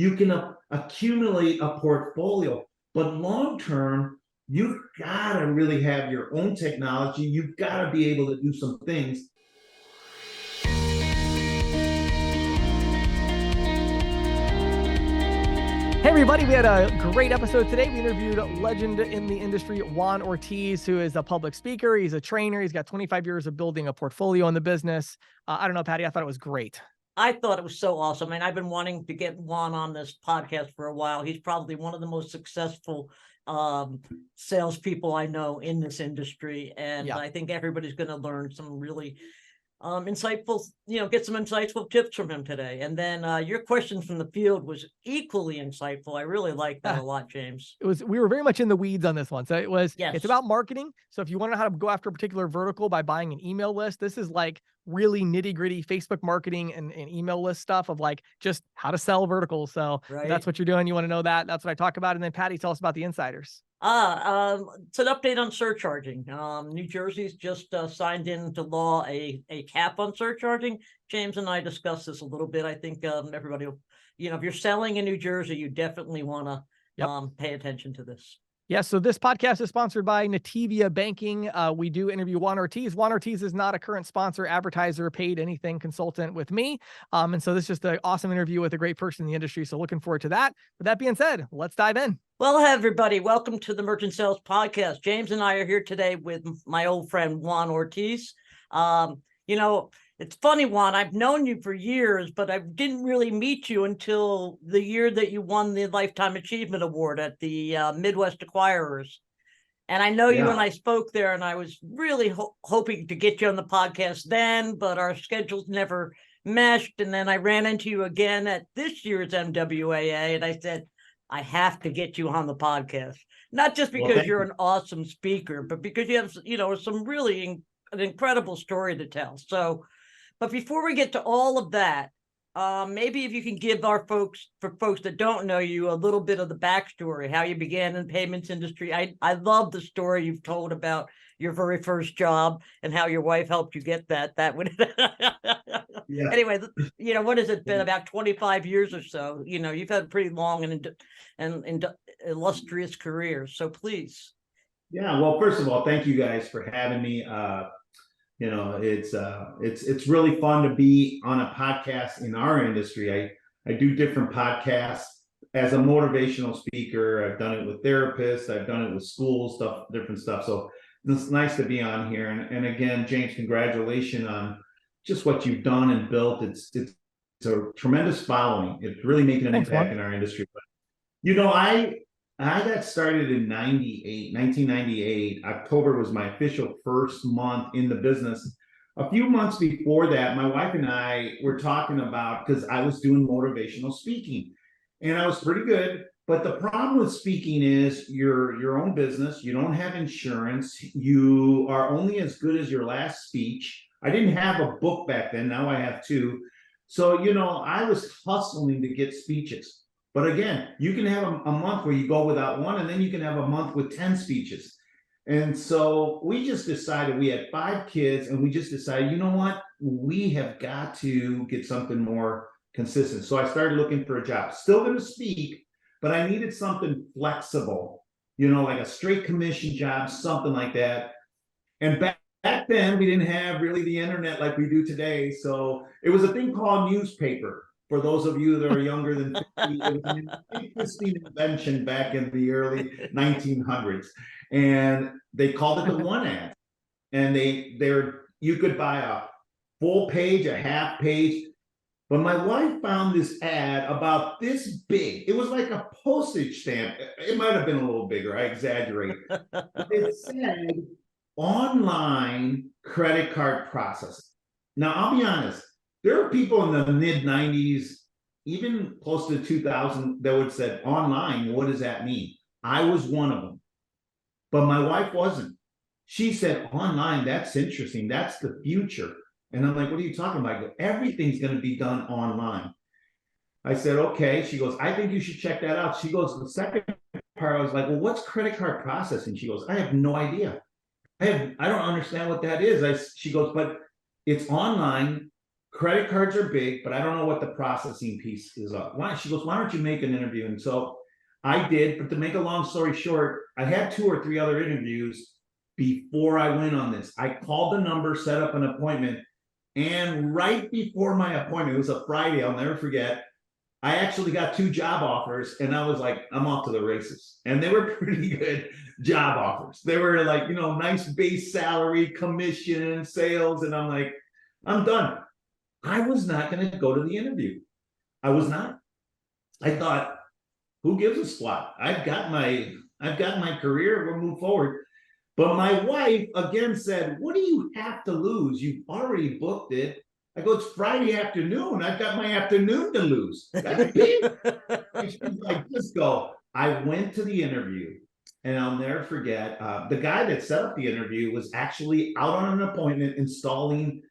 You can accumulate a portfolio, but long term, you've got to really have your own technology. You've got to be able to do some things. Hey everybody, we had a great episode today. We interviewed legend in the industry, Juan Ortiz, who is a public speaker. He's a trainer. He's got 25 years of building a portfolio in the business. I don't know, Patty, I thought it was great. I thought it was so awesome. And I've been wanting to get Juan on this podcast for a while. He's probably one of the most successful salespeople I know in this industry. And I think everybody's going to learn some really insightful, get some insightful tips from him today. And then your question from the field was equally insightful. I really like that a lot, James. We were very much in the weeds on this one. So Yes. It's about marketing. So if you want to know how to go after a particular vertical by buying an email list, this is like really nitty gritty Facebook marketing and email list stuff of like just how to sell verticals. So That's what you're doing. You want to know that. That's what I talk about. And then Patty, tell us about the insiders. It's an update on surcharging. New Jersey's just signed into law a cap on surcharging. James and I discussed this a little bit. I think everybody will, if you're selling in New Jersey, you definitely want to pay attention to this. Yeah, so this podcast is sponsored by Nativia Banking. We do interview Juan Ortiz. Juan Ortiz is not a current sponsor, advertiser, paid anything consultant with me. And so this is just an awesome interview with a great person in the industry. So looking forward to that. With that being said, let's dive in. Well, hey, everybody. Welcome to the Merchant Sales Podcast. James and I are here today with my old friend, Juan Ortiz. It's funny, Juan, I've known you for years, but I didn't really meet you until the year that you won the Lifetime Achievement Award at the Midwest Acquirers. And I know you and I spoke there, and I was really hoping to get you on the podcast then, but our schedules never meshed. And then I ran into you again at this year's MWAA, and I said, I have to get you on the podcast. Not just because you're an awesome speaker, but because you have, some really an incredible story to tell. So, but before we get to all of that, maybe if you can give for folks that don't know you, a little bit of the backstory, how you began in the payments industry. I love the story you've told about your very first job and how your wife helped you get that. That would Anyway, what has it been, about 25 years or so? You've had a pretty long and illustrious career. So please. Yeah. Well, first of all, thank you guys for having me. It's really fun to be on a podcast in our industry. I do different podcasts as a motivational speaker. I've done it with therapists. I've done it with schools, different stuff. So it's nice to be on here. And again, James, congratulations on just what you've done and built. It's a tremendous following. It's really making an impact in our industry. But, I got started in 1998. October was my official first month in the business. A few months before that, my wife and I were talking about, because I was doing motivational speaking and I was pretty good. But the problem with speaking is you're your own business. You don't have insurance. You are only as good as your last speech. I didn't have a book back then. Now I have two. So, I was hustling to get speeches. But again, you can have a month where you go without one, and then you can have a month with 10 speeches. And so we just decided, we had 5 kids, and we just decided, you know what? We have got to get something more consistent. So I started looking for a job. Still going to speak, but I needed something flexible, like a straight commission job, something like that. And back then, we didn't have really the internet like we do today. So it was a thing called newspaper. For those of you that are younger than 50, it was an interesting invention back in the early 1900s. And they called it the one ad. And you could buy a full page, a half page. But my wife found this ad about this big. It was like a postage stamp. It might have been a little bigger. I exaggerate. It said online credit card processing. Now, I'll be honest. There are people in the mid-90s, even close to 2000, that would say, online, what does that mean? I was one of them. But my wife wasn't. She said, online, that's interesting. That's the future. And I'm like, what are you talking about? I go, everything's going to be done online. I said, okay. She goes, I think you should check that out. She goes, the second part, I was like, well, what's credit card processing? She goes, I have no idea. I don't understand what that is. She goes, but it's online credit cards are big, but I don't know what the processing piece is up. She goes, why don't you make an interview? And so I did, but to make a long story short, I had 2 or 3 other interviews before I went on this. I called the number, set up an appointment, and right before my appointment, it was a Friday, I'll never forget, I actually got 2 job offers, and I was like, I'm off to the races. And they were pretty good job offers. They were like, nice base salary, commission, sales, and I'm like, I'm done. I was not going to go to the interview. I was not. I thought, who gives a squat? I've got my career. We'll move forward. But my wife again said, what do you have to lose? You've already booked it. I go, it's Friday afternoon. I've got my afternoon to lose. That's big. And she's like, just go. I went to the interview, and I'll never forget, the guy that set up the interview was actually out on an appointment installing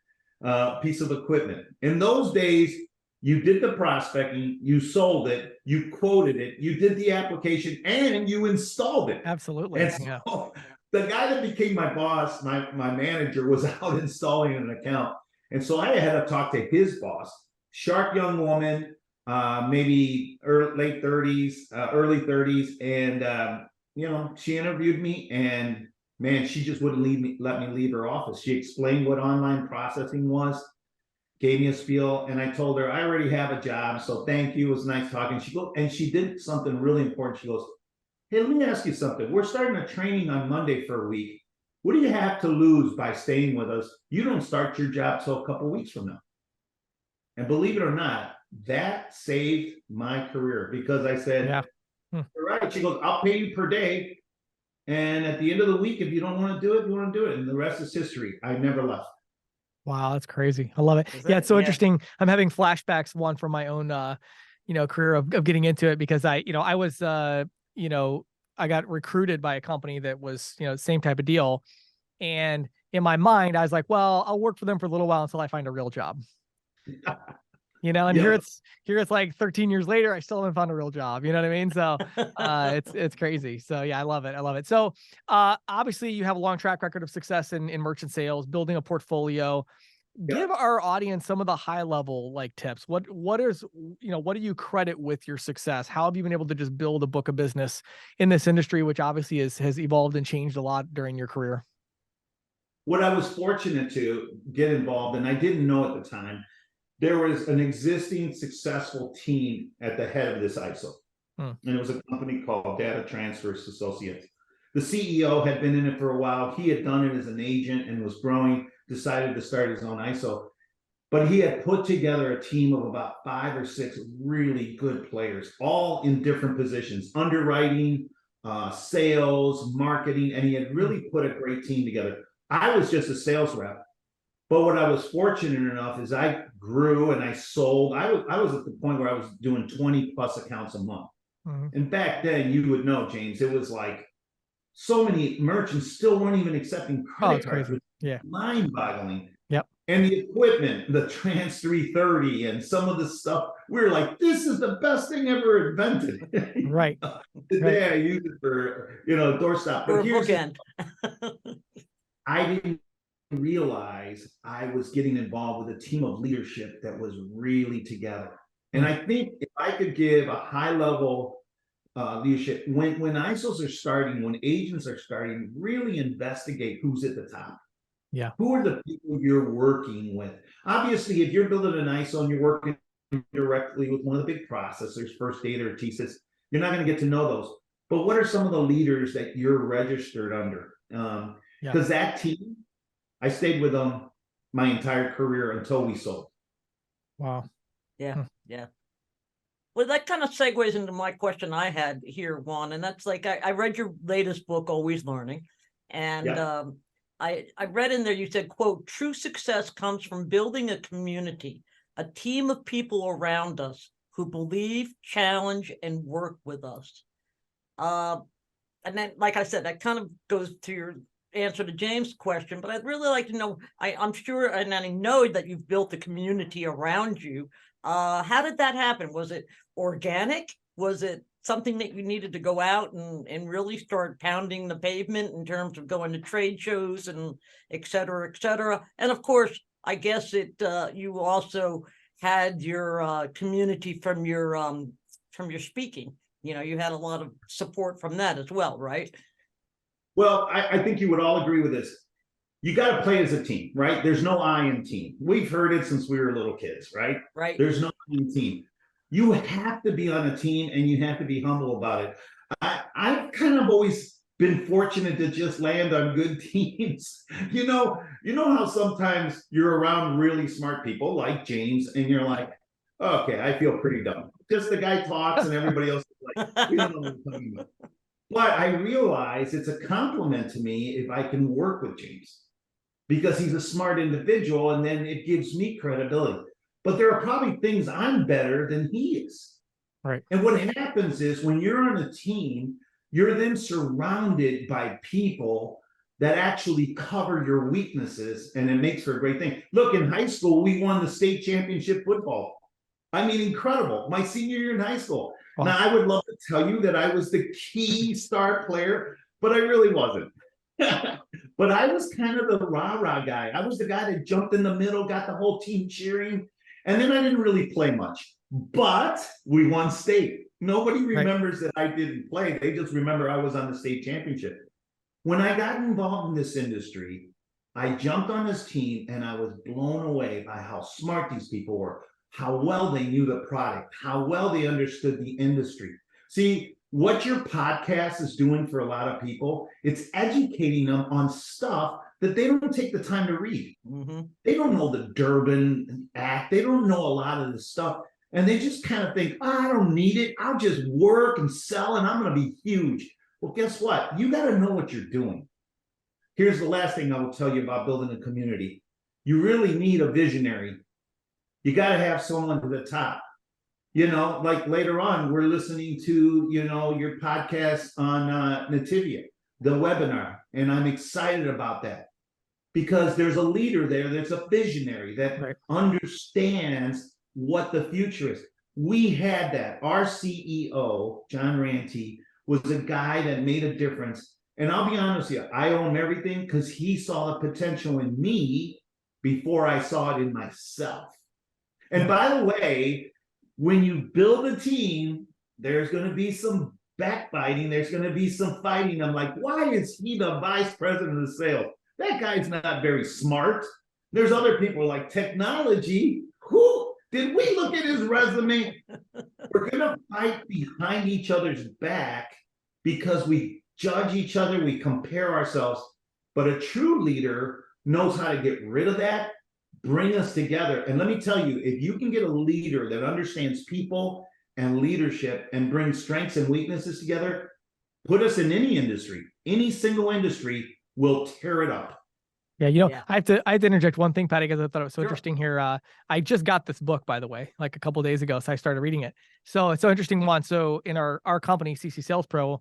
piece of equipment. In those days, you did the prospecting, you sold it, you quoted it, you did the application, and you installed it. Absolutely. And so the guy that became my boss, my manager, was out installing an account. And so I had to talk to his boss, sharp young woman, maybe late 30s, early 30s. And, she interviewed me, and man, she just wouldn't let me leave her office. She explained what online processing was, gave me a spiel, and I told her I already have a job, so thank you. It was nice talking. She did something really important. She goes, hey, let me ask you something. We're starting a training on Monday for a week. What do you have to lose by staying with us? You don't start your job till a couple of weeks from now. And believe it or not, that saved my career, because I said, yeah. All right. She goes, I'll pay you per day. And at the end of the week, if you don't want to do it, you want to do it. And the rest is history. I never left. Wow, that's crazy. I love it. Yeah, it's so interesting. I'm having flashbacks, one from my own career of getting into it, because I was I got recruited by a company that was, same type of deal. And in my mind, I was like, well, I'll work for them for a little while until I find a real job. And here it's like 13 years later, I still haven't found a real job. You know what I mean? So it's crazy. So yeah, I love it. I love it. So obviously you have a long track record of success in merchant sales, building a portfolio. Give our audience some of the high level tips. What do you credit with your success? How have you been able to just build a book of business in this industry, which obviously has evolved and changed a lot during your career? What I was fortunate to get involved in, I didn't know at the time, there was an existing successful team at the head of this ISO. And it was a company called Data Transfers Associates. The CEO had been in it for a while. He had done it as an agent and was growing, decided to start his own ISO. But he had put together a team of about 5 or 6 really good players, all in different positions, underwriting, sales, marketing, and he had really put a great team together. I was just a sales rep. But what I was fortunate enough is I grew and I sold. I was at the point where I was doing 20 plus accounts a month. And back then, you would know, James, it was like so many merchants still weren't even accepting credit cards. Crazy. Yeah. Mind-boggling. Yep. And the equipment, the Trans 330 and some of the stuff, we were like, this is the best thing ever invented. Right. Today I use it for, doorstop. But here's bookend. I didn't realize I was getting involved with a team of leadership that was really together. And I think if I could give a high level leadership, when ISOs are starting, when agents are starting, really investigate who's at the top. Yeah. Who are the people you're working with? Obviously, if you're building an ISO and you're working directly with one of the big processors, First Data or TSYS, you're not going to get to know those. But what are some of the leaders that you're registered under? Because that team, I stayed with them my entire career until we sold. Wow. Yeah. Well, that kind of segues into my question I had here, Juan, and that's I read your latest book, Always Learning, and I read in there, you said, quote, true success comes from building a community, a team of people around us who believe, challenge, and work with us. And then, like I said, that kind of goes to your answer to James' question, but I'd really like to know, I'm sure, and I know that you've built a community around you. How did that happen? Was it organic? Was it something that you needed to go out and really start pounding the pavement in terms of going to trade shows and et cetera, et cetera? And of course, I guess you also had your community from your speaking. You know, you had a lot of support from that as well, right? Well, I think you would all agree with this. You got to play as a team, right? There's no I in team. We've heard it since we were little kids, right? Right. There's no I in team. You have to be on a team and you have to be humble about it. I've kind of always been fortunate to just land on good teams. You know how sometimes you're around really smart people like James and you're like, okay, I feel pretty dumb. Just the guy talks and everybody else is like, we don't know what we're talking about. But I realize it's a compliment to me if I can work with James because he's a smart individual and then it gives me credibility. But there are probably things I'm better than he is. Right. And what happens is when you're on a team, you're then surrounded by people that actually cover your weaknesses and it makes for a great thing. Look, in high school, we won the state championship football. I mean, incredible. My senior year in high school. Wow. Now, I would love to tell you that I was the key star player, but I really wasn't. But I was kind of the rah-rah guy. I was the guy that jumped in the middle, got the whole team cheering. And then I didn't really play much. But we won state. Nobody remembers that I didn't play. They just remember I was on the state championship. When I got involved in this industry, I jumped on this team and I was blown away by how smart these people were, how well they knew the product, how well they understood the industry. See, what your podcast is doing for a lot of people, it's educating them on stuff that they don't take the time to read. Mm-hmm. They don't know the Durbin Act. They don't know a lot of this stuff. And they just kind of think, I don't need it. I'll just work and sell and I'm going to be huge. Well, guess what? You got to know what you're doing. Here's the last thing I will tell you about building a community. You really need a visionary. You got to have someone to the top. You know, like later on, we're listening to, your podcast on Nativia, the webinar, and I'm excited about that because there's a leader there that's a visionary that understands what the future is. We had that. Our CEO, John Ranty, was a guy that made a difference. And I'll be honest with you, I own everything because he saw the potential in me before I saw it in myself. And by the way, when you build a team, there's going to be some backbiting. There's going to be some fighting. I'm like, why is he the vice president of sales? That guy's not very smart. There's other people like technology. Who did we look at his resume? We're going to fight behind each other's back because we judge each other. We compare ourselves. But a true leader knows how to get rid of that. Bring us together. And let me tell you, if you can get a leader that understands people and leadership and brings strengths and weaknesses together, put us in any industry, any single industry, will tear it up. Yeah, I have to interject one thing, Patty, because I thought it was so interesting here. I just got this book, by the way, like a couple of days ago, so I started reading it. So it's so interesting, Juan. So in our company, CC Sales Pro,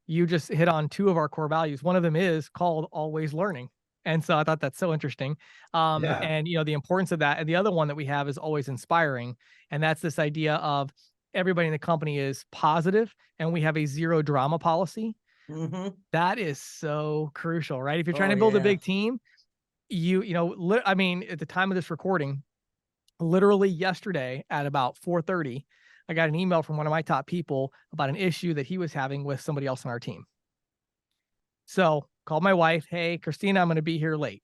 you just hit on two of our core values. One of them is called always learning. And so I thought that's so interesting. And, the importance of that. And the other one that we have is always inspiring. And that's this idea of everybody in the company is positive and we have a zero drama policy. Mm-hmm. That is so crucial, right? If you're trying to build a big team, at the time of this recording, literally yesterday at about 4:30, I got an email from one of my top people about an issue that he was having with somebody else on our team. So called my wife. Hey, Christina, I'm going to be here late.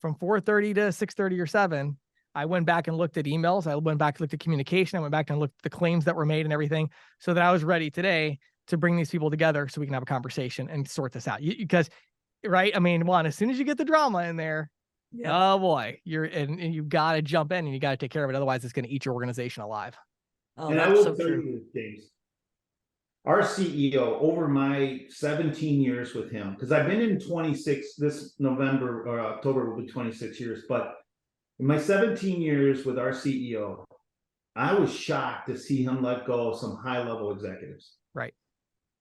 From 4:30 to 6:30 or 7, I went back and looked at emails. I went back and looked at communication. I went back and looked at the claims that were made and everything so that I was ready today to bring these people together so we can have a conversation and sort this out. Because, right? I mean, Juan, as soon as you get the drama in there, oh boy, and you've got to jump in and you got to take care of it. Otherwise, it's going to eat your organization alive. Oh, and I will tell you, James, our CEO, over my 17 years with him, because I've been in 26, this November or October will be 26 years, but in my 17 years with our CEO, I was shocked to see him let go of some high-level executives. Right.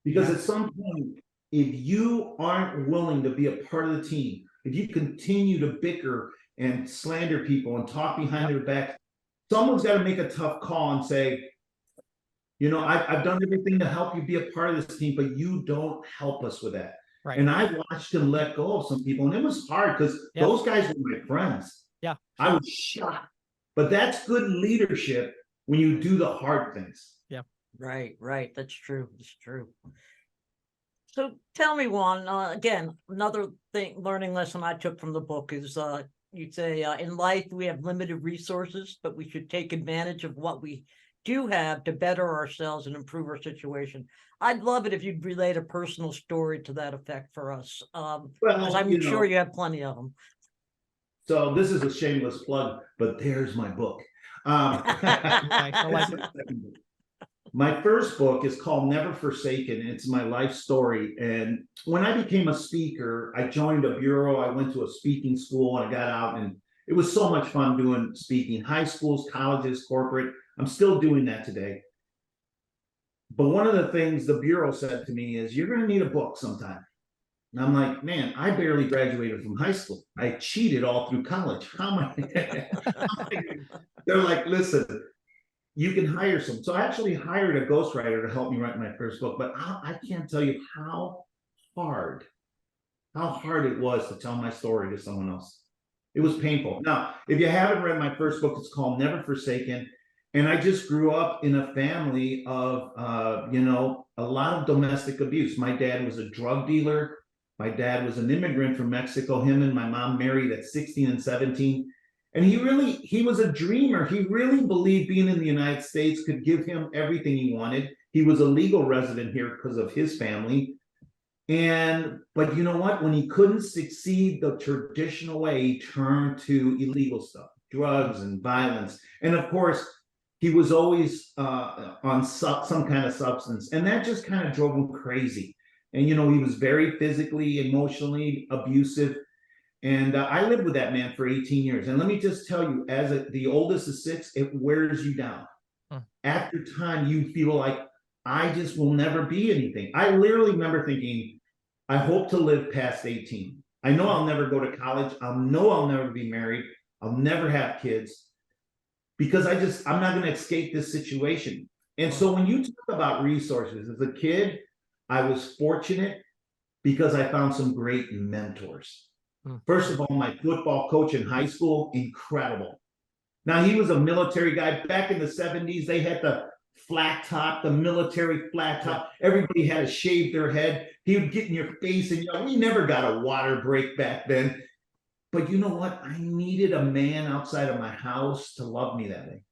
Because at some point, if you aren't willing to be a part of the team, if you continue to bicker and slander people and talk behind their back, someone's got to make a tough call and say, I've done everything to help you be a part of this team, but you don't help us with that. Right. And I watched him let go of some people, and it was hard because those guys were my friends. Yeah. I was shocked. But that's good leadership when you do the hard things. Yeah. Right. That's true. That's true. So tell me, Juan, again, another learning lesson I took from the book is you'd say in life we have limited resources, but we should take advantage of what we do have to better ourselves and improve our situation. I'd love it if you'd relate a personal story to that effect for us, because I'm sure you have plenty of them. So this is a shameless plug, but there's my book. Nice. I like it. My first book is called Never Forsaken. It's my life story. And when I became a speaker, I joined a bureau. I went to a speaking school and I got out, and it was so much fun doing speaking, high schools, colleges, corporate. I'm still doing that today. But one of the things the bureau said to me is, you're going to need a book sometime. And I'm like, man, I barely graduated from high school. I cheated all through college. How am I? They're like, listen, you can hire some. So I actually hired a ghostwriter to help me write my first book, but I can't tell you how hard it was to tell my story to someone else. It was painful. Now, if you haven't read my first book, it's called Never Forsaken. And I just grew up in a family of, a lot of domestic abuse. My dad was a drug dealer. My dad was an immigrant from Mexico. Him and my mom married at 16 and 17. And he was a dreamer. He really believed being in the United States could give him everything he wanted. He was a legal resident here because of his family. But you know what? When he couldn't succeed the traditional way, he turned to illegal stuff, drugs and violence. And of course, he was always on some kind of substance. And that just kind of drove him crazy. And, he was very physically, emotionally abusive. And I lived with that man for 18 years. And let me just tell you, the oldest of 6, it wears you down. After time, you feel like, I just will never be anything. I literally remember thinking, I hope to live past 18. I know I'll never go to college. I know I'll never be married. I'll never have kids, because I'm not going to escape this situation. And so when you talk about resources, as a kid, I was fortunate because I found some great mentors. First of all, my football coach in high school, incredible. Now, he was a military guy. Back in the 70s, they had the flat top, the military flat top. Everybody had to shave their head. He would get in your face, and we never got a water break back then. But you know what? I needed a man outside of my house to love me that way.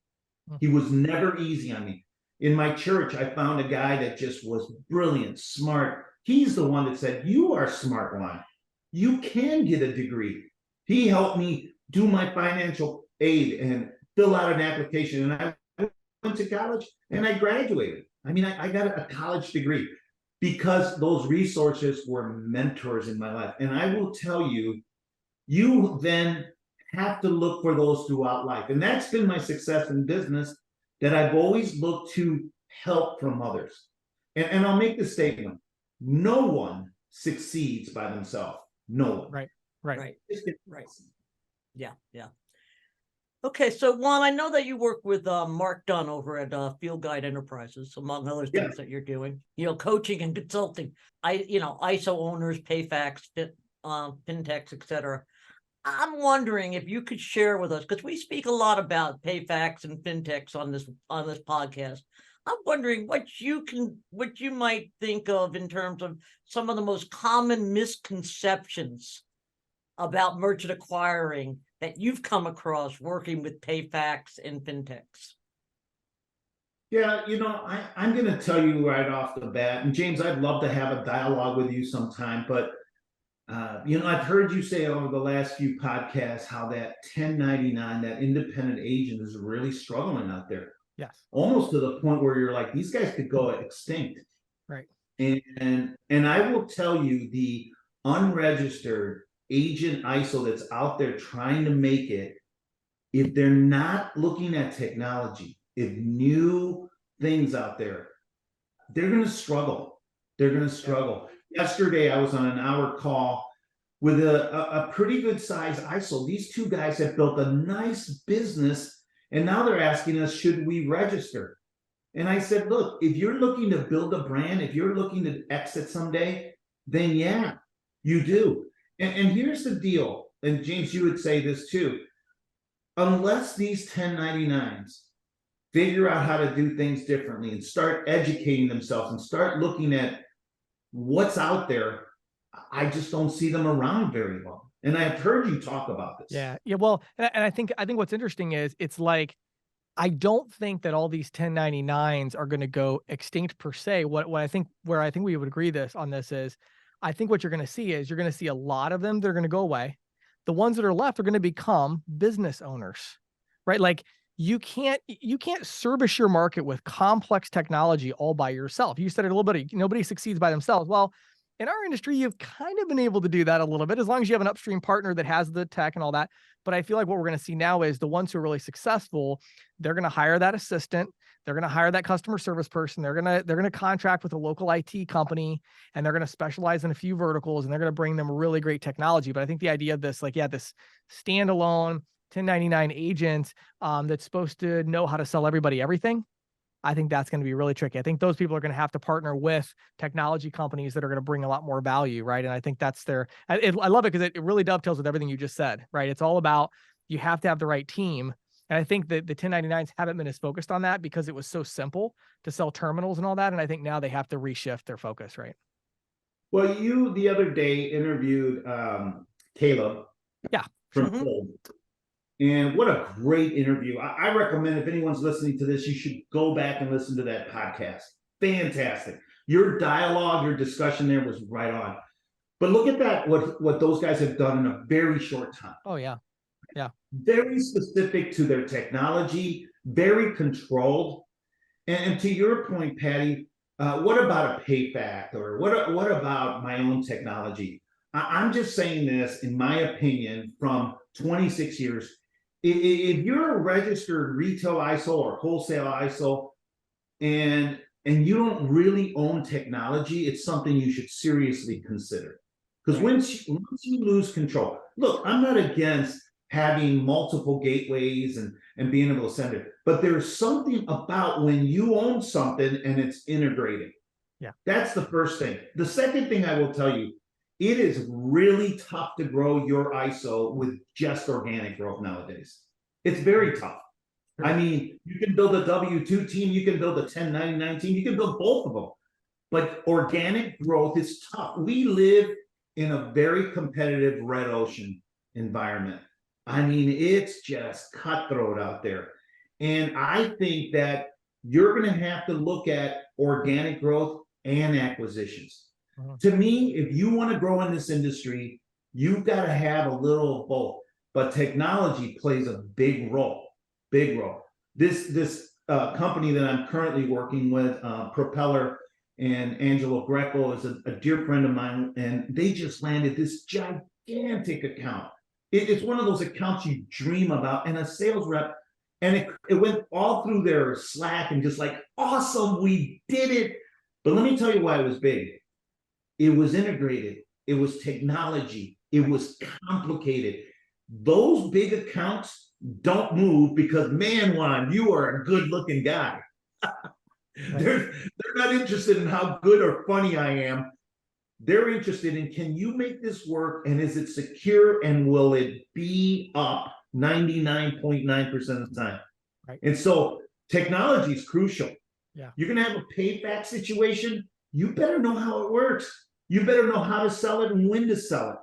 He was never easy on me. In my church, I found a guy that just was brilliant, smart. He's the one that said, you are smart, Juan. You can get a degree. He helped me do my financial aid and fill out an application. And I went to college and I graduated. I mean, I got a college degree because those resources were mentors in my life. And I will tell you, you then have to look for those throughout life. And that's been my success in business, that I've always looked to help from others. And I'll make this statement. No one succeeds by themselves. No one. Right. Yeah. Okay, so Juan, I know that you work with Mark Dunn over at Field Guide Enterprises, among other things that you're doing. Coaching and consulting. ISO owners, PayFacs, fintechs, etc. I'm wondering if you could share with us, because we speak a lot about PayFacs and fintechs on this podcast. I'm wondering what you might think of in terms of some of the most common misconceptions about merchant acquiring that you've come across working with PayFacs and fintechs. Yeah, I'm going to tell you right off the bat, and James, I'd love to have a dialogue with you sometime, but I've heard you say over the last few podcasts how that 1099, that independent agent, is really struggling out there. Yes. Almost to the point where you're like, these guys could go extinct. Right. And I will tell you, the unregistered agent ISO that's out there trying to make it, if they're not looking at technology, if new things out there, they're going to struggle. Yesterday, I was on an hour call with a pretty good size ISO. These two guys have built a nice business, and now they're asking us, should we register? And I said, look, if you're looking to build a brand, if you're looking to exit someday, then yeah, you do. And here's the deal. And James, you would say this too. unless these 1099s figure out how to do things differently and start educating themselves and start looking at what's out there, I just don't see them around very long. And I've heard you talk about this. Yeah. Yeah. Well, and I think what's interesting is it's like, I don't think that all these 1099s are going to go extinct per se. What I think, where I think we would agree on this is, I think what you're going to see is you're going to see a lot of them that are going to go away. The ones that are left are going to become business owners, right? Like you can't service your market with complex technology all by yourself. You said it a little bit, nobody succeeds by themselves. Well, in our industry, you've kind of been able to do that a little bit, as long as you have an upstream partner that has the tech and all that. But I feel like what we're going to see now is the ones who are really successful, they're going to hire that assistant. They're going to hire that customer service person. They're going to contract with a local IT company, and they're going to specialize in a few verticals, and they're going to bring them really great technology. But I think the idea of this, like, yeah, this standalone 1099 agent that's supposed to know how to sell everybody everything, I think that's going to be really tricky. I think those people are going to have to partner with technology companies that are going to bring a lot more value, right? And I think that's I love it because it really dovetails with everything you just said, right? It's all about, you have to have the right team. And I think that the 1099s haven't been as focused on that because it was so simple to sell terminals and all that. And I think now they have to reshift their focus, right? Well, you the other day interviewed Caleb. Yeah. From Fold. And what a great interview. I recommend, if anyone's listening to this, you should go back and listen to that podcast. Fantastic. Your dialogue, your discussion there was right on. But look at that, what those guys have done in a very short time. Oh, yeah. Yeah. Very specific to their technology, very controlled. And to your point, Patty, what about a PayFact, or what about my own technology? I'm just saying this, in my opinion, from 26 years. If you're a registered retail ISO or wholesale ISO, and you don't really own technology, it's something you should seriously consider. Because once you lose control, look, I'm not against having multiple gateways and being able to send it, but there's something about when you own something and it's integrated. Yeah, that's the first thing. The second thing I will tell you, it is really tough to grow your ISO with just organic growth nowadays. It's very tough. I mean, you can build a W-2 team, you can build a 1099 team, you can build both of them. But organic growth is tough. We live in a very competitive red ocean environment. I mean, it's just cutthroat out there. And I think that you're going to have to look at organic growth and acquisitions. To me, if you want to grow in this industry, you've got to have a little of both. But technology plays a big role, big role. This company that I'm currently working with, Propeller, and Angelo Greco is a dear friend of mine, and they just landed this gigantic account. It's one of those accounts you dream about, and a sales rep, and it went all through their Slack and just like, awesome, we did it. But let me tell you why it was big. It was integrated. It was technology. It was complicated. Those big accounts don't move because, man, Juan, you are a good-looking guy. They're not interested in how good or funny I am. They're interested in, can you make this work, and is it secure, and will it be up 99.9% of the time? Right. And so technology is crucial. Yeah. You're going to have a PayFact situation. You better know how it works. You better know how to sell it and when to sell it.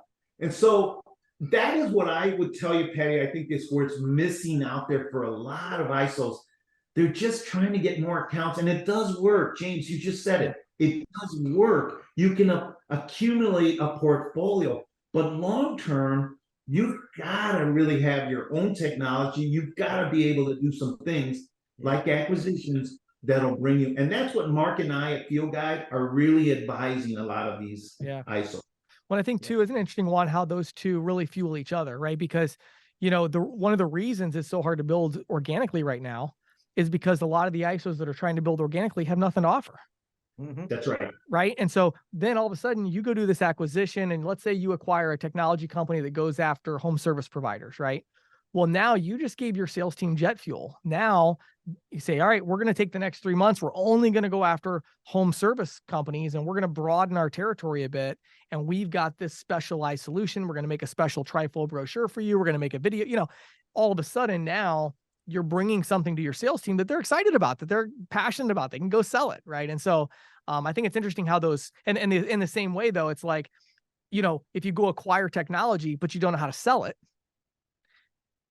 And so that is what I would tell you, Patty. I think is where it's missing out there for a lot of ISOs. They're just trying to get more accounts, and it does work. James, you just said it. It does work. You can accumulate a portfolio, but long term, you've got to really have your own technology. You've got to be able to do some things like acquisitions that'll bring you. And that's what Mark and I at Field Guide are really advising a lot of these ISOs. Well, I think too, it's an interesting one, how those two really fuel each other, right? Because, you know, one of the reasons it's so hard to build organically right now is because a lot of the ISOs that are trying to build organically have nothing to offer. That's right. Right. And so then all of a sudden you go do this acquisition, and let's say you acquire a technology company that goes after home service providers, right? Well, now you just gave your sales team jet fuel. Now you say, all right, we're going to take the next 3 months. We're only going to go after home service companies, and we're going to broaden our territory a bit. And we've got this specialized solution. We're going to make a special trifold brochure for you. We're going to make a video, you know, all of a sudden now you're bringing something to your sales team that they're excited about, that they're passionate about, they can go sell it. Right. And so I think it's interesting how those, and in the same way though, it's like, if you go acquire technology, but you don't know how to sell it,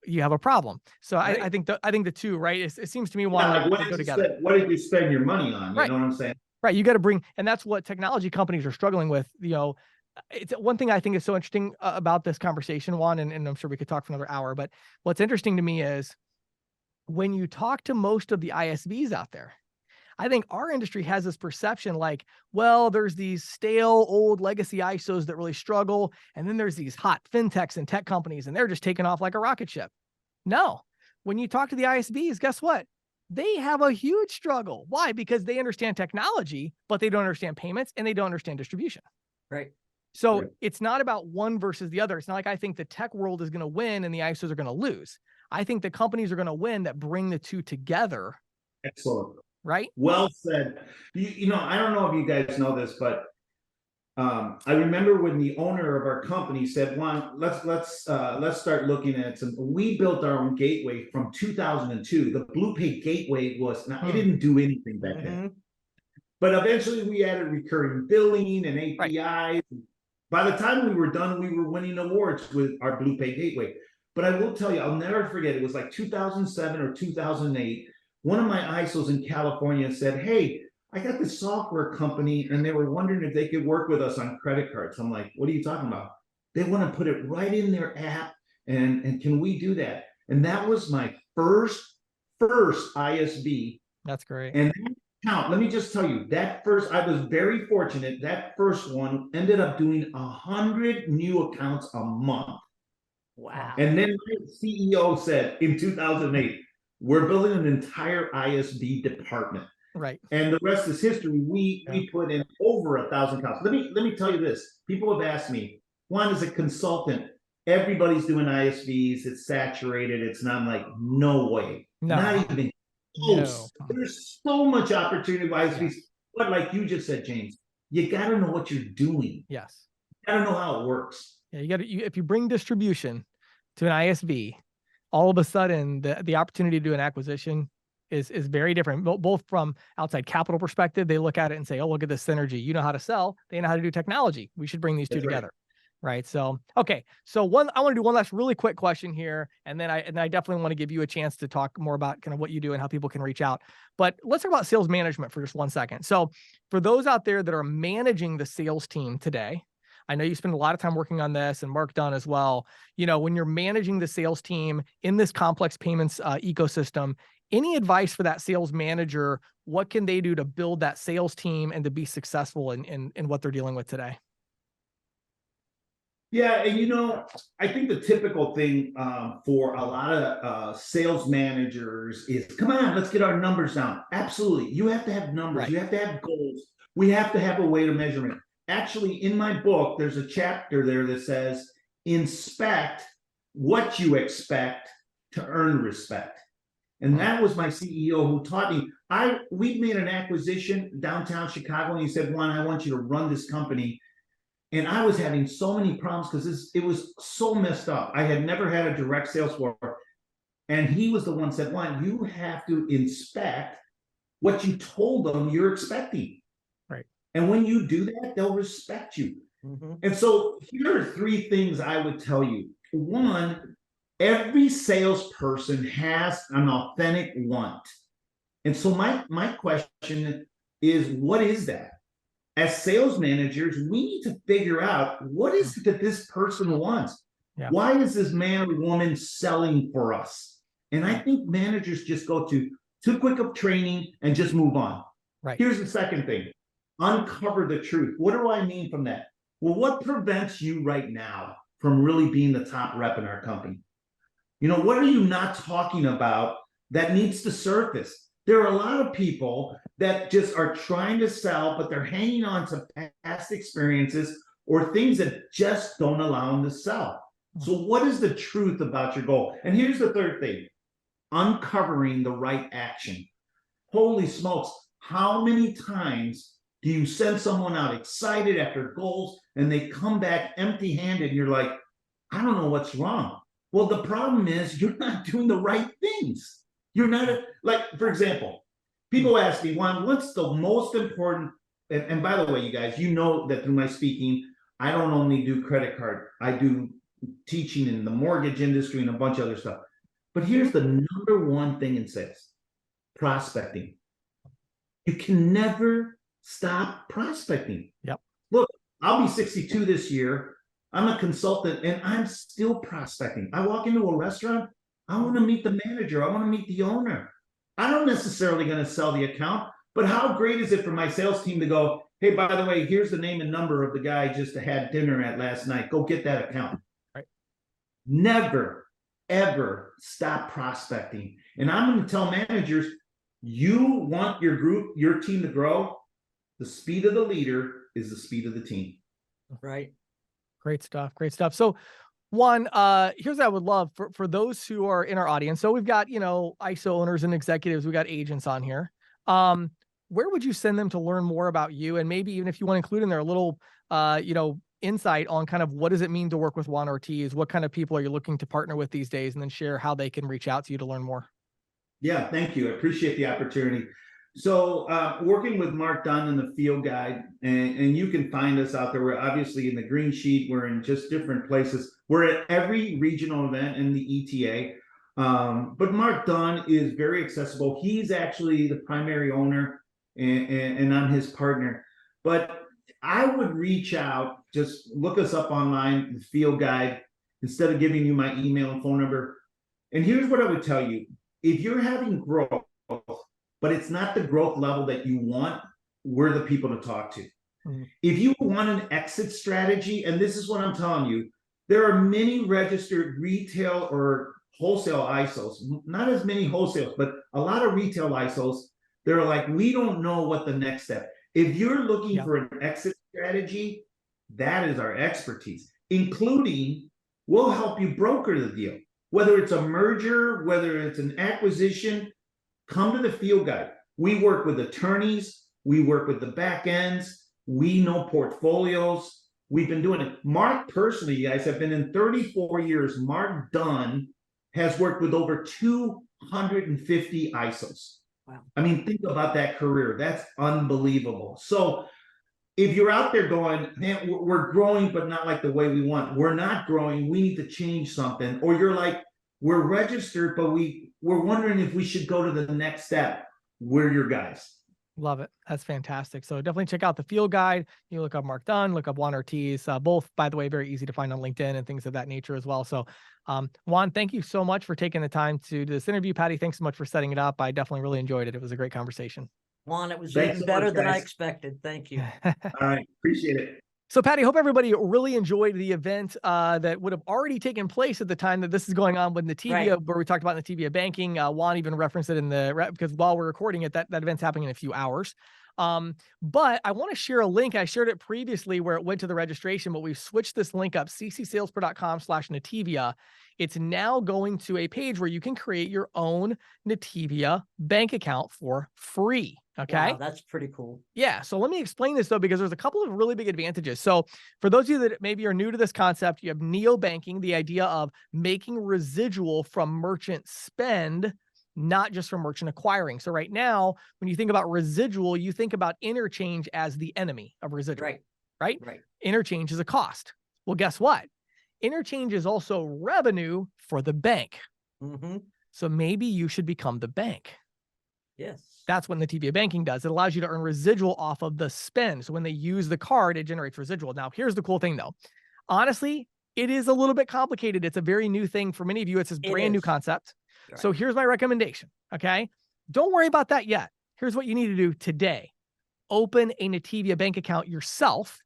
you have a problem. So Right. I think the two, right. It seems to me Like, they go together. what did you spend your money on? You Right. know what I'm saying? Right. You got to bring, and that's what technology companies are struggling with. It's one thing I think is so interesting about this conversation, Juan, and I'm sure we could talk for another hour, but what's interesting to me is when you talk to most of the ISVs out there, I think our industry has this perception like, well, there's these stale old legacy ISOs that really struggle. And then there's these hot fintechs and tech companies, and they're just taking off like a rocket ship. No, when you talk to the ISVs, guess what? They have a huge struggle. Why? Because they understand technology, but they don't understand payments and they don't understand distribution. Right. So Right. it's not about one versus the other. It's not like I think the tech world is going to win and the ISOs are going to lose. I think the companies are going to win that bring the two together. Excellent. Right. Well said. I don't know if you guys know this, but I remember when the owner of our company said, "Juan, let's start looking at some." We built our own gateway from 2002. The BluePay gateway it didn't do anything back then, but eventually we added recurring billing and APIs. Right. By the time we were done, we were winning awards with our BluePay gateway. But I will tell you, I'll never forget. It was like 2007 or 2008. One of my ISOs in California said, "Hey, I got this software company and they were wondering if they could work with us on credit cards." I'm like, "What are you talking about?" They want to put it right in their app. And can we do that? And that was my first ISV. That's great. And let me just tell you, I was very fortunate. That first one ended up doing 100 new accounts a month. Wow. And then my CEO said in 2008, "We're building an entire ISV department." Right. And the rest is history. We put in over 1,000 accounts. Let me tell you this. People have asked me, "Juan, as a consultant, everybody's doing ISVs. It's saturated." It's not. like, no way. No. Not even close. No. There's so much opportunity with ISVs. Yes. But like you just said, James, you got to know what you're doing. Yes. You got to know how it works. Yeah, if you bring distribution to an ISV, all of a sudden the opportunity to do an acquisition is very different, both from outside capital perspective. They look at it and say, "Oh, look at this synergy. You know how to sell. They know how to do technology. We should bring these two together." Right. So, okay. So I want to do one last really quick question here. And then I definitely want to give you a chance to talk more about kind of what you do and how people can reach out. But let's talk about sales management for just 1 second. So for those out there that are managing the sales team today, I know you spend a lot of time working on this, and Mark Dunn as well. When you're managing the sales team in this complex payments ecosystem, any advice for that sales manager? What can they do to build that sales team and to be successful in what they're dealing with today? Yeah, and I think the typical thing for a lot of sales managers is, "Come on, let's get our numbers down." Absolutely. You have to have numbers. Right. You have to have goals. We have to have a way to measurement. Actually, in my book, there's a chapter there that says, "Inspect what you expect to earn respect." And that was my CEO who taught me. We made an acquisition downtown Chicago, and he said, "Juan, I want you to run this company." And I was having so many problems because it was so messed up. I had never had a direct sales floor. And he was the one who said, "Juan, you have to inspect what you told them you're expecting." Right. And when you do that, they'll respect you. Mm-hmm. And so here are 3 things I would tell you. 1, every salesperson has an authentic want. And so my question is, what is that? As sales managers, we need to figure out, what is it that this person wants? Yeah. Why is this man or woman selling for us? And I think managers just go to too quick of training and just move on. Right. Here's the second thing. Uncover the truth. What do I mean from that? Well, what prevents you right now from really being the top rep in our company? What are you not talking about that needs to surface? There are a lot of people that just are trying to sell, but they're hanging on to past experiences or things that just don't allow them to sell. So what is the truth about your goal? And here's the third thing. Uncovering the right action. Holy smokes. How many times do you send someone out excited after goals and they come back empty-handed and you're like, "I don't know what's wrong." Well, the problem is you're not doing the right things. You're not like, for example, people ask me, Juan, what's the most important? And by the way, you guys, you know that through my speaking, I don't only do credit card. I do teaching in the mortgage industry and a bunch of other stuff. But here's the number one thing in sales: prospecting. You can never stop prospecting. Yep. Look, I'll be 62 this year. I'm a consultant and I'm still prospecting. I walk into a restaurant, I want to meet the manager, I want to meet the owner. I'm not necessarily going to sell the account, but how great is it for my sales team to go, hey, by the way, here's the name and number of the guy I just had dinner at last night. Go get that account. Right. Never, ever stop prospecting. And I'm going to tell managers, you want your group, your team to grow. The speed of the leader is the speed of the team. Right. Great stuff. Great stuff. So Juan, here's what I would love for those who are in our audience. So we've got, ISO owners and executives, we got agents on here. Where would you send them to learn more about you? And maybe even if you want to include in there a little, insight on kind of what does it mean to work with Juan Ortiz? What kind of people are you looking to partner with these days? And then share how they can reach out to you to learn more. Yeah, thank you. I appreciate the opportunity. So working with Mark Dunn in the Field Guide, and you can find us out there. We're obviously in the Green Sheet. We're in just different places. We're at every regional event in the ETA. But Mark Dunn is very accessible. He's actually the primary owner, and I'm his partner. But I would reach out, just look us up online, the Field Guide, instead of giving you my email and phone number. And here's what I would tell you. If you're having growth, but it's not the growth level that you want, we're the people to talk to. Mm-hmm. If you want an exit strategy, and this is what I'm telling you, there are many registered retail or wholesale ISOs, not as many wholesales, but a lot of retail ISOs. They're like, we don't know what the next step. If you're looking for an exit strategy, that is our expertise, including we'll help you broker the deal. Whether it's a merger, whether it's an acquisition, come to the Field Guide. We work with attorneys. We work with the back ends. We know portfolios. We've been doing it. Mark personally, you guys, have been in 34 years. Mark Dunn has worked with over 250 ISOs. Wow. I mean, think about that career. That's unbelievable. So if you're out there going, man, we're growing, but not like the way we want. We're not growing. We need to change something. Or you're like, we're registered, but we're wondering if we should go to the next step. We're your guys. Love it. That's fantastic. So definitely check out the Field Guide. You look up Mark Dunn, look up Juan Ortiz, both, by the way, very easy to find on LinkedIn and things of that nature as well. So Juan, thank you so much for taking the time to do this interview. Patty, thanks so much for setting it up. I definitely really enjoyed it. It was a great conversation. Juan, it was even better than I expected. Thank you. All right. Appreciate it. So Patty, hope everybody really enjoyed the event that would have already taken place at the time that this is going on with Nativia, right, where we talked about Nativia banking. Juan even referenced it in because while we're recording it, that event's happening in a few hours. But I want to share a link. I shared it previously where it went to the registration, but we've switched this link up, ccsalespro.com/Nativia. It's now going to a page where you can create your own Nativia bank account for free. Okay. Wow, that's pretty cool. Yeah. So let me explain this though, because there's a couple of really big advantages. So for those of you that maybe are new to this concept, you have neobanking, the idea of making residual from merchant spend, not just from merchant acquiring. So right now, when you think about residual, you think about interchange as the enemy of residual, right? Interchange is a cost. Well, guess what? Interchange is also revenue for the bank. Mm-hmm. So maybe you should become the bank. Yes. That's what Nativia banking does. It allows you to earn residual off of the spend. So when they use the card, it generates residual. Now, here's the cool thing though. Honestly, it is a little bit complicated. It's a very new thing for many of you. It's this brand new concept. Right. So here's my recommendation. Okay. Don't worry about that yet. Here's what you need to do today. Open a Nativia bank account yourself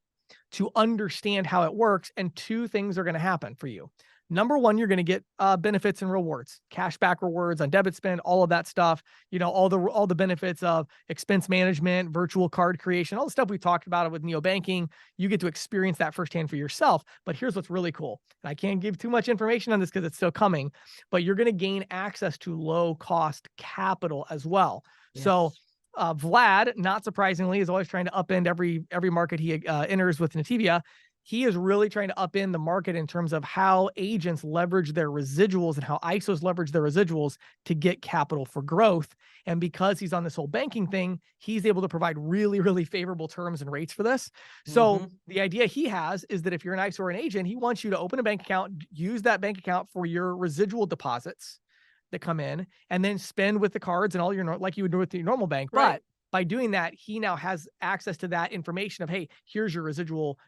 to understand how it works. And two things are going to happen for you. Number one, you're going to get benefits and rewards, cashback rewards on debit spend, all of that stuff, all the benefits of expense management, virtual card creation, all the stuff we talked about with neobanking. You get to experience that firsthand for yourself. But here's what's really cool. And I can't give too much information on this because it's still coming, but you're going to gain access to low cost capital as well. Yes. So Vlad, not surprisingly, is always trying to upend every market he enters with Nativia. he is really trying to upend the market in terms of how agents leverage their residuals and how ISOs leverage their residuals to get capital for growth. And because he's on this whole banking thing, he's able to provide really, really favorable terms and rates for this. So the idea he has is that if you're an ISO or an agent, he wants you to open a bank account, use that bank account for your residual deposits that come in, and then spend with the cards and all your, like you would do with your normal bank. Right. But by doing that, he now has access to that information of, hey, here's your residual,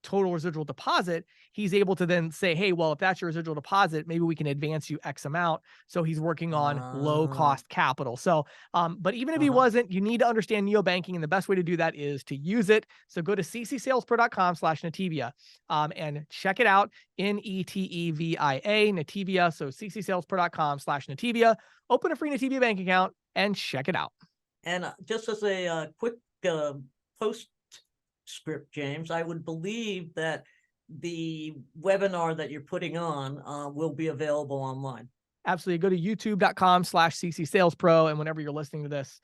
total residual deposit. He's able to then say, hey, well, if that's your residual deposit, maybe we can advance you X amount. So he's working on low cost capital. So, but even if he wasn't, you need to understand neobanking. And the best way to do that is to use it. So go to ccsalespro.com/Nativia and check it out. Netevia, Nativia. So ccsalespro.com/Nativia. Open a free Nativia bank account and check it out. And just as a quick postscript, James, I would believe that the webinar that you're putting on will be available online. Absolutely. Go to youtube.com/ccsalespro. And whenever you're listening to this,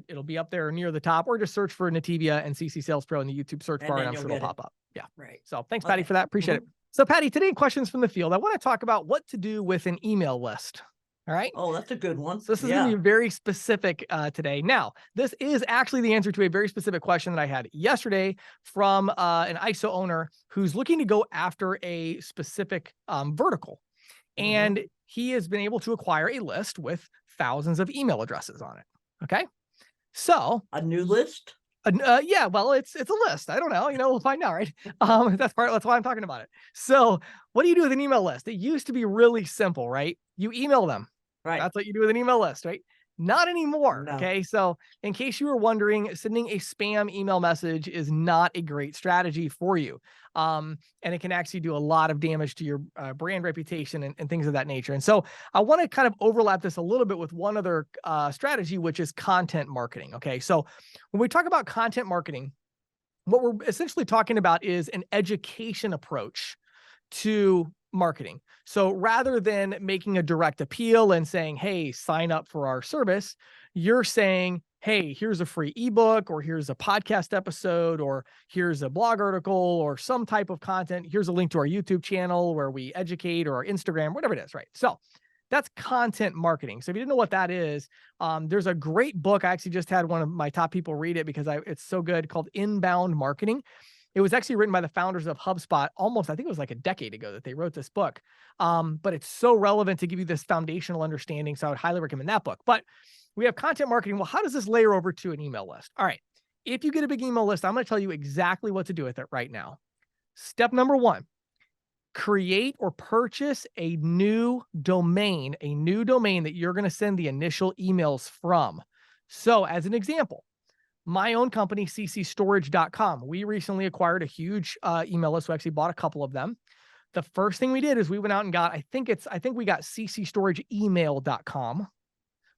it'll be up there near the top, or just search for Nativia and CC Sales Pro in the YouTube search bar, and I'm sure it'll pop up. Yeah. Right. So thanks, Patty, for that. Appreciate it. So Patty, today, questions from the field. I want to talk about what to do with an email list. All right. Oh, that's a good one. So this is going to be very specific today. Now, this is actually the answer to a very specific question that I had yesterday from an ISO owner who's looking to go after a specific vertical. And he has been able to acquire a list with thousands of email addresses on it. Okay. So a new list? Yeah, well, it's a list. I don't know, we'll find out, right? That's why I'm talking about it. So what do you do with an email list? It used to be really simple, right? You email them. Right. That's what you do with an email list, right? Not anymore. No. Okay. So in case you were wondering, sending a spam email message is not a great strategy for you. And it can actually do a lot of damage to your brand reputation and things of that nature. And so I want to kind of overlap this a little bit with one other strategy, which is content marketing. Okay. So when we talk about content marketing, what we're essentially talking about is an education approach to marketing. So rather than making a direct appeal and saying, hey, sign up for our service, you're saying, hey, here's a free ebook, or here's a podcast episode, or here's a blog article, or some type of content. Here's a link to our YouTube channel where we educate, or our Instagram, whatever it is, right? So that's content marketing. So if you didn't know what that is, there's a great book. I actually just had one of my top people read it because it's so good, called Inbound Marketing. It was actually written by the founders of HubSpot I think it was like a decade ago that they wrote this book. But it's so relevant to give you this foundational understanding. So I would highly recommend that book. But we have content marketing. Well, how does this layer over to an email list? All right. If you get a big email list, I'm going to tell you exactly what to do with it right now. Step number 1, create or purchase a new domain that you're going to send the initial emails from. So as an example, my own company, ccstorage.com. We recently acquired a huge email list. We actually bought a couple of them. The first thing we did is we went out and got, I think we got ccstorage.email.com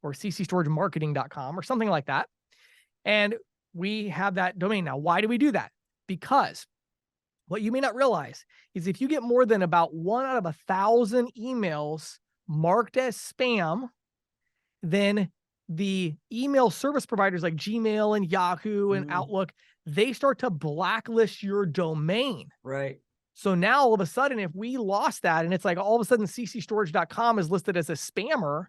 or ccstorage.marketing.com or something like that. And we have that domain now. Why do we do that? Because what you may not realize is if you get more than about 1 out of 1,000 emails marked as spam, then the email service providers like Gmail and Yahoo and Outlook, they start to blacklist your domain. Right. So now all of a sudden, if we lost that and it's like all of a sudden ccstorage.com is listed as a spammer,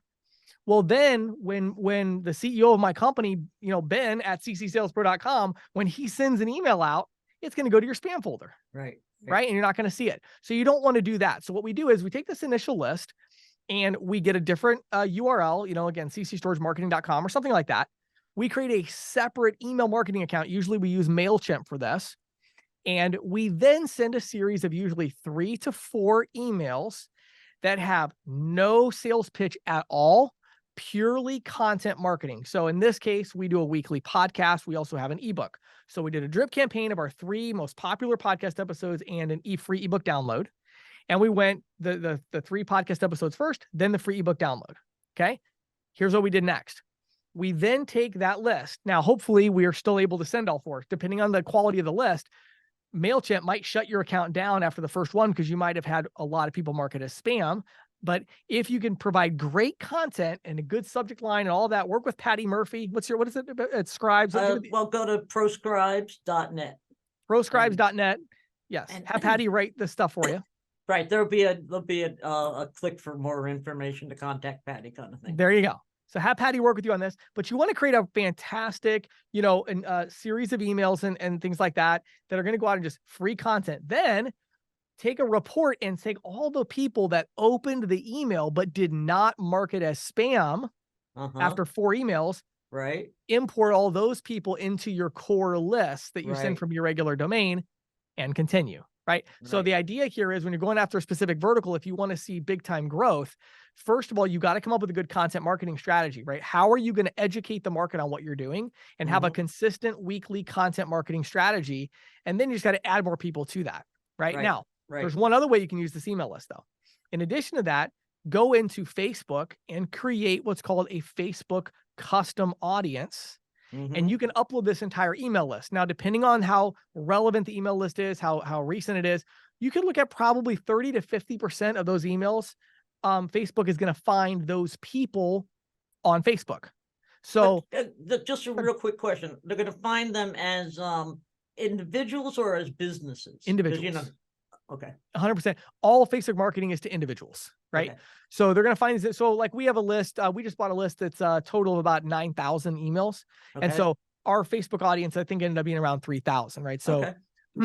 well, then when the CEO of my company, Ben at ccsalespro.com, when he sends an email out, it's going to go to your spam folder. Right. Right. And you're not going to see it. So you don't want to do that. So what we do is we take this initial list and we get a different URL, again, ccstorage.marketing.com or something like that. We create a separate email marketing account. Usually we use MailChimp for this. And we then send a series of usually 3 to 4 emails that have no sales pitch at all, purely content marketing. So in this case, we do a weekly podcast. We also have an ebook. So we did a drip campaign of our 3 most popular podcast episodes and an free ebook download. And we went the 3 podcast episodes first, then the free ebook download. Okay. Here's what we did next. We then take that list. Now, hopefully we are still able to send all 4, depending on the quality of the list. MailChimp might shut your account down after the first one because you might have had a lot of people mark it as spam. But if you can provide great content and a good subject line and all of that, work with Patty Murphy. What is it? It's Scribes. Well, go to proscribes.net. Proscribes.net. Yes. And- Have Patty write this stuff for you. Right. There'll be a click for more information to contact Patty kind of thing. There you go. So have Patty work with you on this, but you want to create a fantastic, series of emails and things like that are going to go out and just free content. Then take a report and take all the people that opened the email but did not mark it as spam after 4 emails. Right. Import all those people into your core list that you send from your regular domain and continue. Right. So the idea here is when you're going after a specific vertical, if you want to see big time growth, first of all, you got to come up with a good content marketing strategy, right? How are you going to educate the market on what you're doing and have a consistent weekly content marketing strategy? And then you just got to add more people to that. Right now, there's one other way you can use this email list though. In addition to that, go into Facebook and create what's called a Facebook custom audience. And you can upload this entire email list. Now, depending on how relevant the email list is, how recent it is, you can look at probably 30 to 50% of those emails. Facebook is going to find those people on Facebook. So just a real quick question. They're going to find them as individuals or as businesses? Individuals. Okay. 100%. All Facebook marketing is to individuals, right? Okay. So they're going to find, so like we have a list, we just bought a list that's a total of about 9,000 emails. And so our Facebook audience, I think ended up being around 3,000, right? So,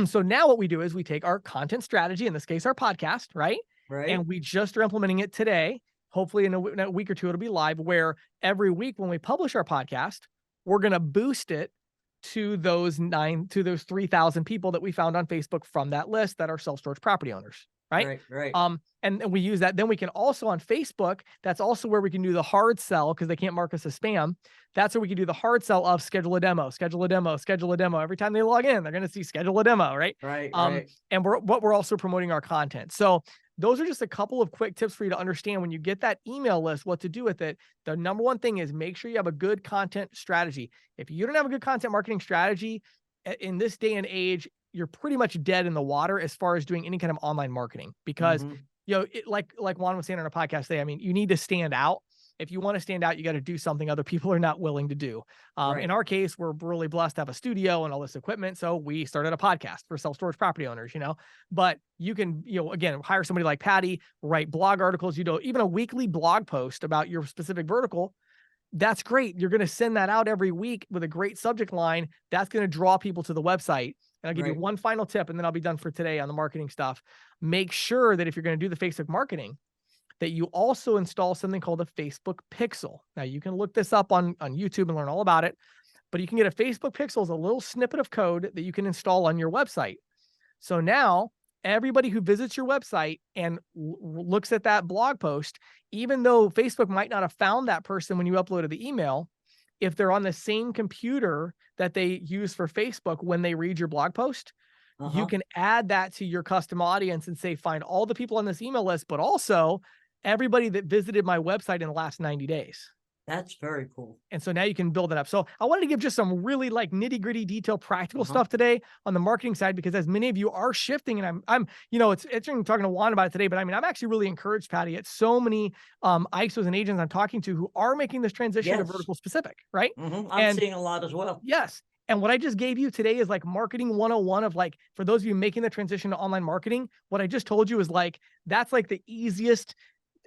so now what we do is we take our content strategy, in this case, our podcast, right? And we just are implementing it today. Hopefully in a week or two, it'll be live, where every week when we publish our podcast, we're going to boost it to those 3,000 people that we found on Facebook from that list that are self-storage property owners. Right. And we use that. Then we can also on Facebook, that's also where we can do the hard sell because they can't mark us as spam. That's where we can do the hard sell of schedule a demo, schedule a demo, schedule a demo. Every time they log in, they're going to see schedule a demo. Right. And we're also promoting our content. So those are just a couple of quick tips for you to understand when you get that email list, what to do with it. The number one thing is make sure you have a good content strategy. If you don't have a good content marketing strategy in this day and age, you're pretty much dead in the water as far as doing any kind of online marketing, because, like Juan was saying on our podcast today, I mean, you need to stand out. If you want to stand out, you got to do something other people are not willing to do. In our case, we're really blessed to have a studio and all this equipment. So we started a podcast for self-storage property owners, but you can, again, hire somebody like Patty, write blog articles, even a weekly blog post about your specific vertical. That's great. You're going to send that out every week with a great subject line. That's going to draw people to the website. And I'll give you one final tip, and then I'll be done for today on the marketing stuff. Make sure that if you're going to do the Facebook marketing, that you also install something called a Facebook Pixel. Now, you can look this up on YouTube and learn all about it, but you can get a Facebook Pixel as a little snippet of code that you can install on your website. So now everybody who visits your website and looks at that blog post, even though Facebook might not have found that person when you uploaded the email, if they're on the same computer that they use for Facebook when they read your blog post, you can add that to your custom audience and say, find all the people on this email list, but also everybody that visited my website in the last 90 days. That's very cool. And so now you can build it up. So I wanted to give just some really like nitty gritty, detailed, practical stuff today on the marketing side, because as many of you are shifting, and I'm, it's interesting talking to Juan about it today, but I mean, I'm actually really encouraged, Patty, at so many ISOs and agents I'm talking to who are making this transition to vertical specific, right? I'm seeing a lot as well. Yes. And what I just gave you today is like marketing 101 of like, for those of you making the transition to online marketing, what I just told you is like, that's like the easiest.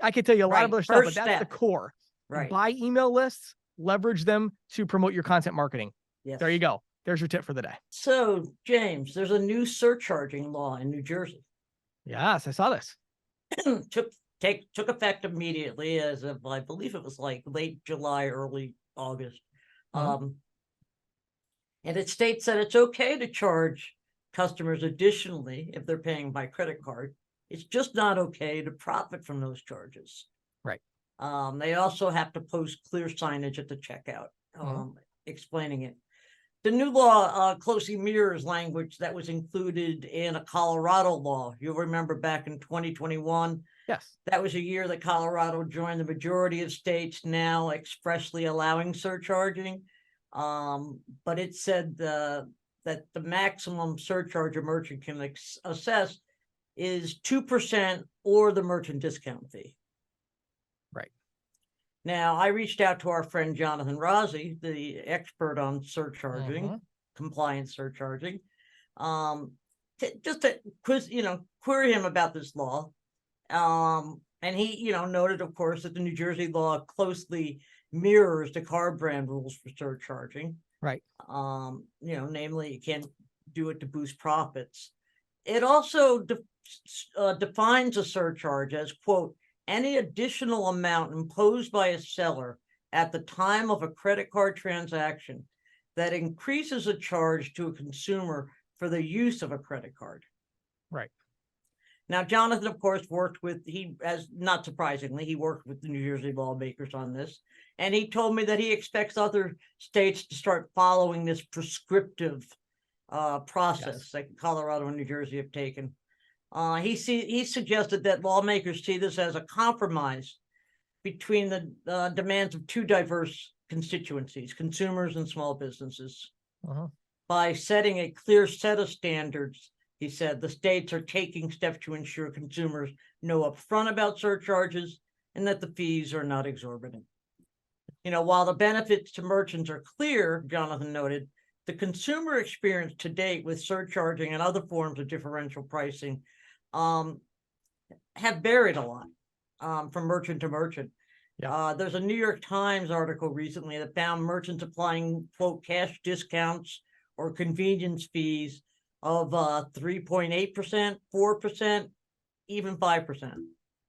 I could tell you a lot of other stuff, but that's the core. Buy email lists, leverage them to promote your content marketing. There you go. There's your tip for the day. So, James, there's a new surcharging law in New Jersey. Yes, I saw this. took effect immediately as of, I believe it was like late July, early August. And it states that it's okay to charge customers additionally if they're paying by credit card. It's just not okay to profit from those charges. Right. They also have to post clear signage at the checkout, explaining it. The new law closely mirrors language that was included in a Colorado law. You'll remember back in 2021. Yes. That was a year that Colorado joined the majority of states now expressly allowing surcharging. But it said that the maximum surcharge a merchant can assess is 2% or the merchant discount fee. Right. Now, I reached out to our friend Jonathan Rossi, the expert on surcharging, compliance surcharging. just to quiz, query him about this law. And he, noted, of course, that the New Jersey law closely mirrors the car brand rules for surcharging. Right. Namely, you can't do it to boost profits. It also defines a surcharge as, quote, any additional amount imposed by a seller at the time of a credit card transaction that increases a charge to a consumer for the use of a credit card. Right. Now, Jonathan, of course, not surprisingly, he worked with the New Jersey lawmakers on this. And he told me that he expects other states to start following this prescriptive process that Colorado and New Jersey have taken. He suggested that lawmakers see this as a compromise between the demands of two diverse constituencies, consumers and small businesses. By setting a clear set of standards, he said, the states are taking steps to ensure consumers know upfront about surcharges and that the fees are not exorbitant. While the benefits to merchants are clear, Jonathan noted, the consumer experience to date with surcharging and other forms of differential pricing have varied a lot from merchant to merchant. Yeah. There's a New York Times article recently that found merchants applying, quote, cash discounts or convenience fees of 3.8%, 4%, even 5%.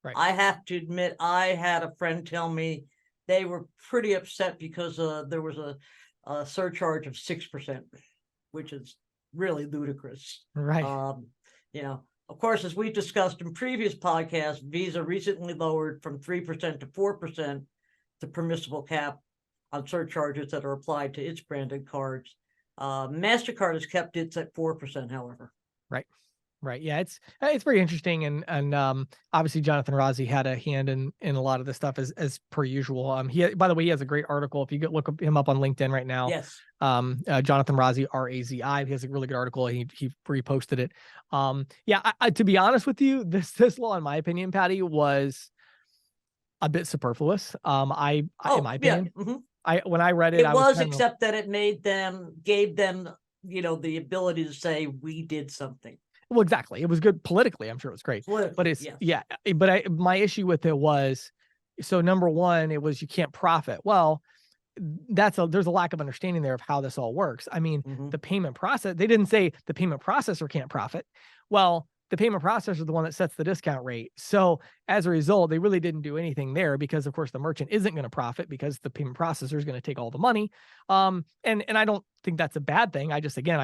Right. I have to admit, I had a friend tell me they were pretty upset because there was a surcharge of 6%, which is really ludicrous. Right. Of course, as we discussed in previous podcasts, Visa recently lowered from 3% to 4% the permissible cap on surcharges that are applied to its branded cards. MasterCard has kept its at 4%, however. Right. Yeah, it's very interesting. And obviously Jonathan Rozzi had a hand in a lot of this stuff as per usual. By the way, he has a great article. If you look him up on LinkedIn right now. Yes. Jonathan Rozzi, RAZI. He has a really good article. He reposted it. To be honest with you, this law, in my opinion, Patty, was a bit superfluous. In my opinion, when I read it, it was except that it gave them, the ability to say we did something. Well, exactly. It was good politically. I'm sure it was great. But it's my issue with it was, so number one, it was you can't profit. Well, there's a lack of understanding there of how this all works. I mean, the payment process, they didn't say the payment processor can't profit. Well, the payment processor is the one that sets the discount rate. So as a result, they really didn't do anything there because, of course, the merchant isn't going to profit because the payment processor is going to take all the money. And I don't think that's a bad thing. I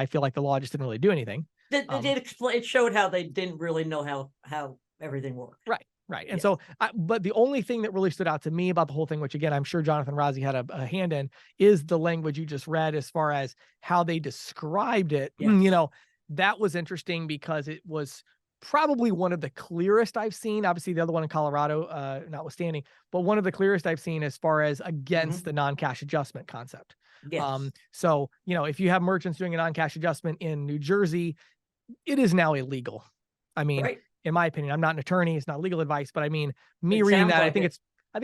feel like the law just didn't really do anything. It showed how they didn't really know how everything worked. Right. And so, but the only thing that really stood out to me about the whole thing, which again, I'm sure Jonathan Rozzi had a hand in, is the language you just read as far as how they described it. Yes. That was interesting because it was probably one of the clearest I've seen. Obviously, the other one in Colorado, notwithstanding, but one of the clearest I've seen as far as against the non-cash adjustment concept. Yes. So, if you have merchants doing a non-cash adjustment in New Jersey, it is now illegal. I mean, in my opinion, I'm not an attorney. It's not legal advice, but I mean, reading that, I think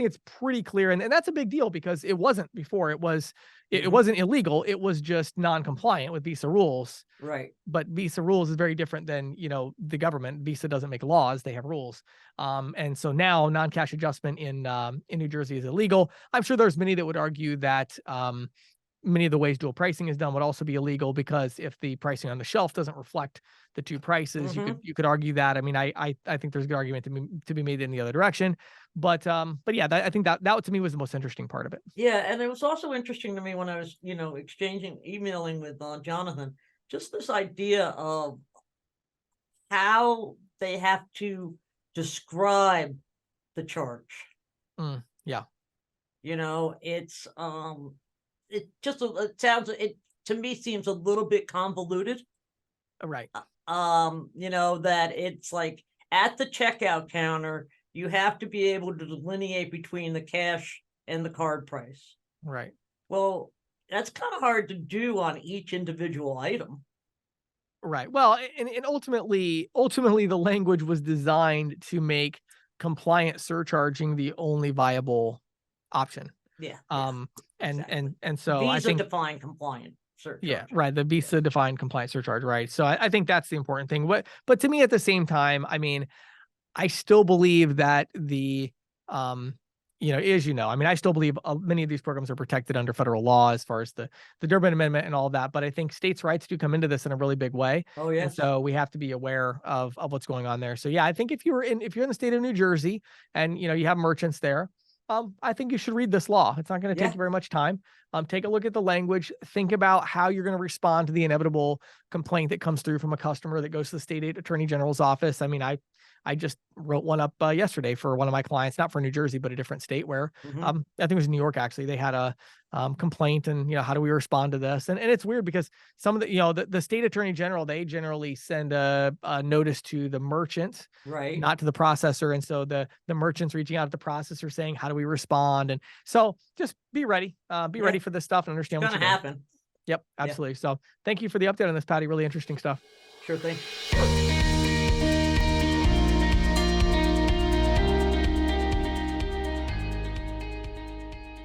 it's pretty clear. And that's a big deal because it wasn't before. It wasn't illegal. It was just non-compliant with Visa rules. Right. But Visa rules is very different than, the government. Visa doesn't make laws. They have rules. And so now non-cash adjustment in New Jersey is illegal. I'm sure there's many that would argue that, many of the ways dual pricing is done would also be illegal because if the pricing on the shelf doesn't reflect the two prices, you could argue that. I mean, I think there's a good argument to be made in the other direction, but yeah, I think that to me was the most interesting part of it. Yeah, and it was also interesting to me when I was emailing with Jonathan, just this idea of how they have to describe the charge. Yeah. It's it to me seems a little bit convoluted. Right. That it's like at the checkout counter, you have to be able to delineate between the cash and the card price. Right. Well, that's kind of hard to do on each individual item. Right. Well, and ultimately the language was designed to make compliant surcharging the only viable option. Yeah. And exactly. so Visa I think define compliant surcharge. Yeah, right. The Visa defined compliance surcharge, right? So I think that's the important thing. But to me, at the same time, I mean, I still believe that I mean, I still believe many of these programs are protected under federal law as far as the Durbin Amendment and all that. But I think states' rights do come into this in a really big way. Oh, And yes. so we have to be aware of what's going on there. So yeah, I think if you're in the state of New Jersey and you have merchants there, I think you should read this law. It's not going to take Yeah. you very much time. Take a look at the language. Think about how you're going to respond to the inevitable complaint that comes through from a customer that goes to the state attorney general's office. I mean, I just wrote one up yesterday for one of my clients, not for New Jersey, but a different state where I think it was New York, actually. They had a complaint, and how do we respond to this? And it's weird because some of the state attorney general, they generally send a notice to the merchant, Right. not to the processor. And so the merchant's reaching out to the processor saying, how do we respond? And so just be ready. Be ready for this stuff and understand It's what's going to going to happen. Yep, absolutely. So thank you for the update on this, Patty. Really interesting stuff. Sure thing.